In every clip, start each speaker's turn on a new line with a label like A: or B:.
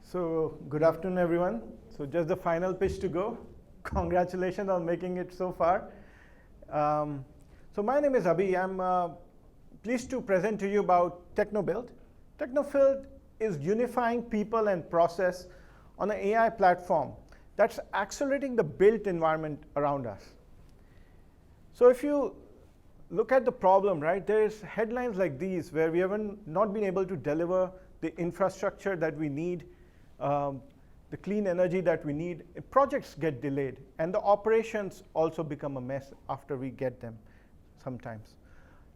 A: So good afternoon, everyone. So just the final pitch to go. Congratulations on making it so far. So my name is Abhi. I'm pleased to present to you about Teknobuilt. Teknobuilt is unifying people and process on an AI platform that's accelerating the built environment around us. So if you look at the problem, right, there's headlines like these where we haven't not been able to deliver the infrastructure that we need, the clean energy that we need. Projects get delayed, and the operations also become a mess after we get them sometimes.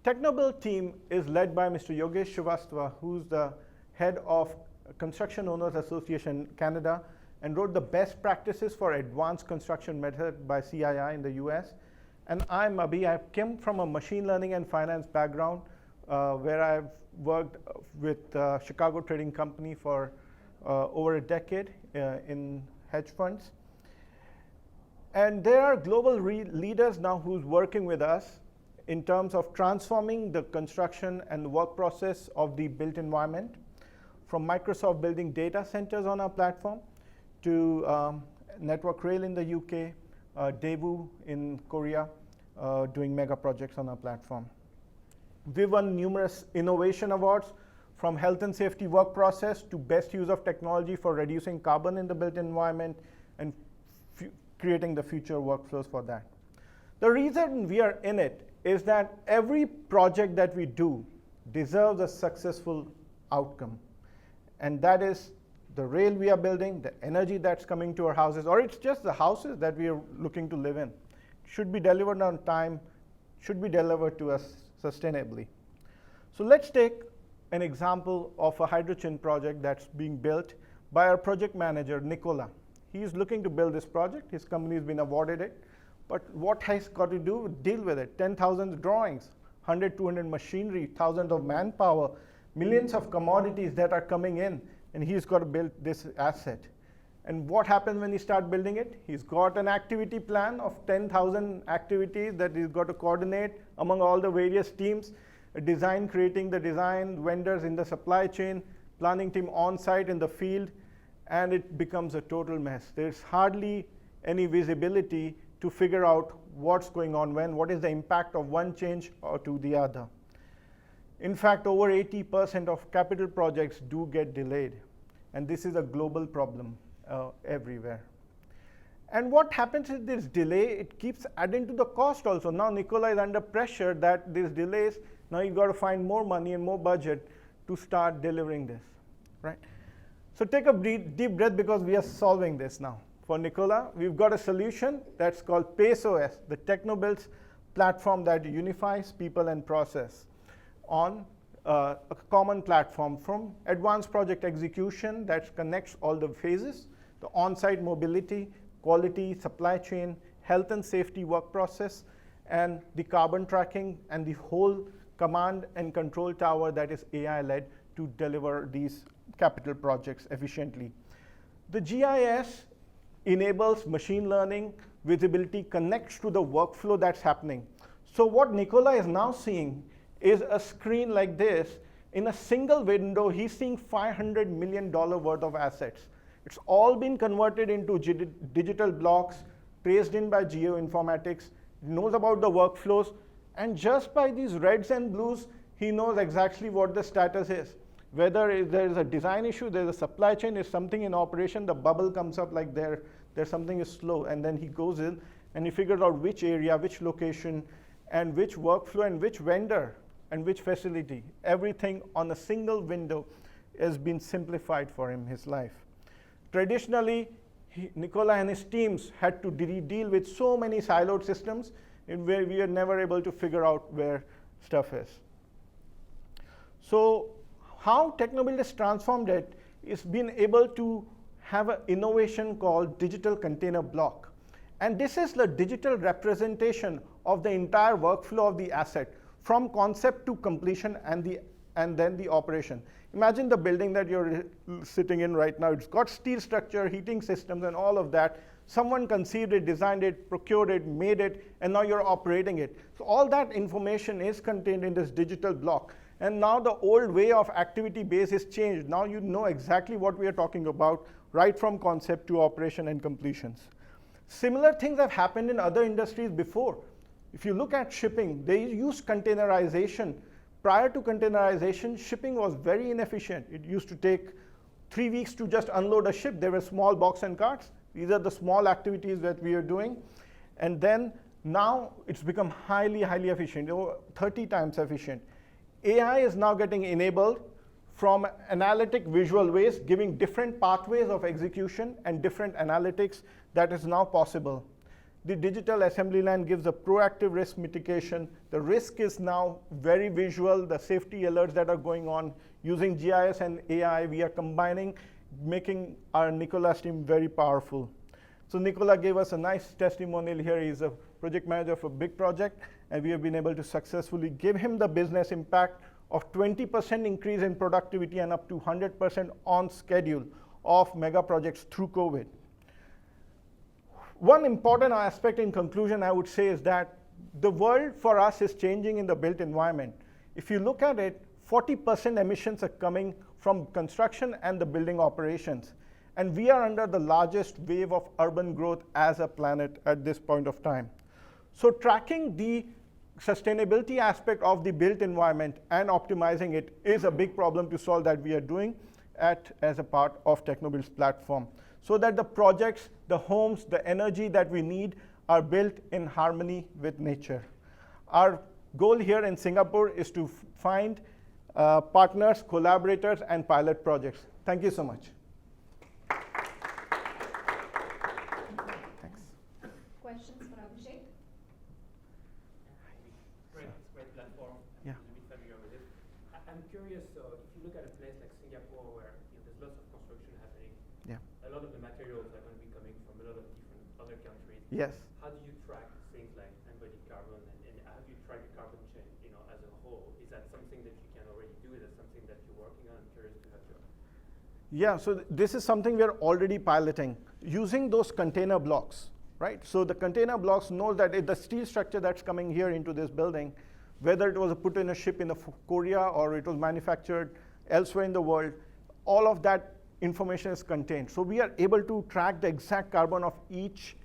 A: Teknobuilt team is led by Mr. Yogesh Srivastava, who's the head of Construction Owners Association Canada, and wrote the best practices for advanced construction method by CII in the US. And I'm Abhi. I came from a machine learning and finance background where I've worked with Chicago Trading Company for over a decade in hedge funds. And there are global leaders now who's working with us in terms of transforming the construction and the work process of the built environment, from Microsoft building data centers on our platform to Network Rail in the UK, Daewoo in Korea, doing mega projects on our platform. We won numerous innovation awards, from health and safety work process to best use of technology for reducing carbon in the built environment and creating the future workflows for that. The reason we are in it is that every project that we do deserves a successful outcome. And that is the rail we are building, the energy that's coming to our houses, or it's just the houses that we are looking to live in. Should be delivered on time, should be delivered to us sustainably. So let's take an example of a hydrogen project that's being built by our project manager, Nicola. He's looking to build this project. His company has been awarded it. But what has got to do? Deal with it. 10,000 drawings, 100, 200 machinery, thousands of manpower, millions of commodities that are coming in, and he's got to build this asset. And what happens when he starts building it? He's got an activity plan of 10,000 activities that he's got to coordinate among all the various teams, creating the design, vendors in the supply chain, planning team on site in the field, and it becomes a total mess. There's hardly any visibility to figure out what's going on when, what is the impact of one change or to the other. In fact, over 80% of capital projects do get delayed, and this is a global problem everywhere. And what happens is this delay, it keeps adding to the cost also. Now Nicola is under pressure that these delays, now you've got to find more money and more budget to start delivering this, right? So take a deep breath, because we are solving this now. For Nicola, we've got a solution that's called PaceOS, the Teknobuilt platform that unifies people and process on a common platform, from advanced project execution that connects all the phases, the on-site mobility, quality, supply chain, health and safety work process, and the carbon tracking, and the whole command and control tower that is AI-led to deliver these capital projects efficiently. The GIS enables machine learning, visibility, connects to the workflow that's happening. So what Nicola is now seeing is a screen like this. In a single window, he's seeing $500 million worth of assets. It's all been converted into digital blocks, traced in by geoinformatics, knows about the workflows, and just by these reds and blues, he knows exactly what the status is. Whether there is a design issue, there's a supply chain, is something in operation, the bubble comes up like there's something is slow, and then he goes in and he figures out which area, which location, and which workflow, and which vendor, and which facility. Everything on a single window has been simplified for him, his life. Traditionally, Nicola and his teams had to deal with so many siloed systems in where we are never able to figure out where stuff is. So how Teknobuilt has transformed it is being able to have an innovation called digital container block. And this is the digital representation of the entire workflow of the asset, from concept to completion and then the operation. Imagine the building that you're sitting in right now. It's got steel structure, heating systems, and all of that. Someone conceived it, designed it, procured it, made it, and now you're operating it. So all that information is contained in this digital block. And now the old way of activity base is changed. Now you know exactly what we are talking about, right from concept to operation and completions. Similar things have happened in other industries before. If you look at shipping, they used containerization. Prior to containerization, shipping was very inefficient. It used to take 3 weeks to just unload a ship. There were small box and carts. These are the small activities that we are doing. And then now it's become highly, highly efficient, 30 times efficient. AI is now getting enabled from analytic visual ways, giving different pathways of execution and different analytics that is now possible. The digital assembly line gives a proactive risk mitigation. The risk is now very visual. The safety alerts that are going on using GIS and AI, we are combining, making our Nicola's team very powerful. So Nicola gave us a nice testimonial here. He's a project manager for a big project, and we have been able to successfully give him the business impact of 20% increase in productivity and up to 100% on schedule of mega projects through COVID. One important aspect in conclusion, I would say, is that the world for us is changing in the built environment. If you look at it, 40% emissions are coming from construction and the building operations. And we are under the largest wave of urban growth as a planet at this point of time. So tracking the sustainability aspect of the built environment and optimizing it is a big problem to solve that we are doing as a part of Teknobuilt's platform, so that the projects, the homes, the energy that we need are built in harmony with nature. Our goal here in Singapore is to find partners, collaborators, and pilot projects. Thank you so much. Thanks.
B: Questions for Abhishek?
C: Great platform.
A: Yeah.
C: I'm a bit familiar with it. I'm curious, if you look at a place like Singapore where there's lots of construction happening, a lot of the materials are going to be coming from a lot of different other countries.
A: Yes.
C: How do you track things like embodied carbon, and how do you track the carbon chain, as a whole? Is that something that you can already do? Is that something that you're working on? I'm curious to have your.
A: Yeah, so this is something we're already piloting using those container blocks, right? So the container blocks know that the steel structure that's coming here into this building, whether it was put in a ship in Korea or it was manufactured elsewhere in the world, all of that information is contained. So we are able to track the exact carbon of each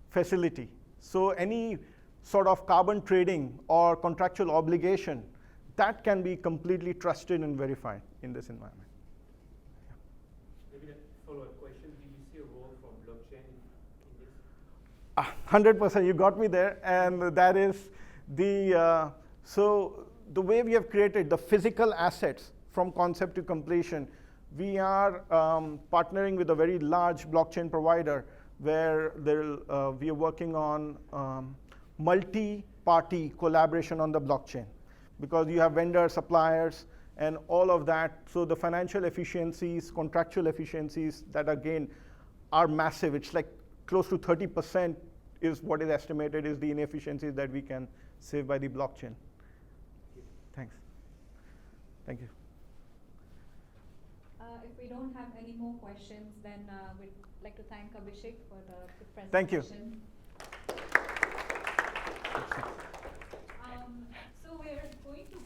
A: facility. So any sort of carbon trading or contractual obligation, that can be completely trusted and verified in this environment.
C: Maybe a follow-up question. Do you see a role for blockchain in this?
A: 100%, you got me there. And that is so the way we have created the physical assets from concept to completion, we are partnering with a very large blockchain provider where we are working on multi-party collaboration on the blockchain, because you have vendors, suppliers, and all of that. So the financial efficiencies, contractual efficiencies that are gained are massive. It's like close to 30% is what is estimated is the inefficiencies that we can save by the blockchain. Thanks. Thank you.
B: If we don't have any more questions, then we'd like to thank Abhishek for the presentation.
A: Thank you.
B: So we're going to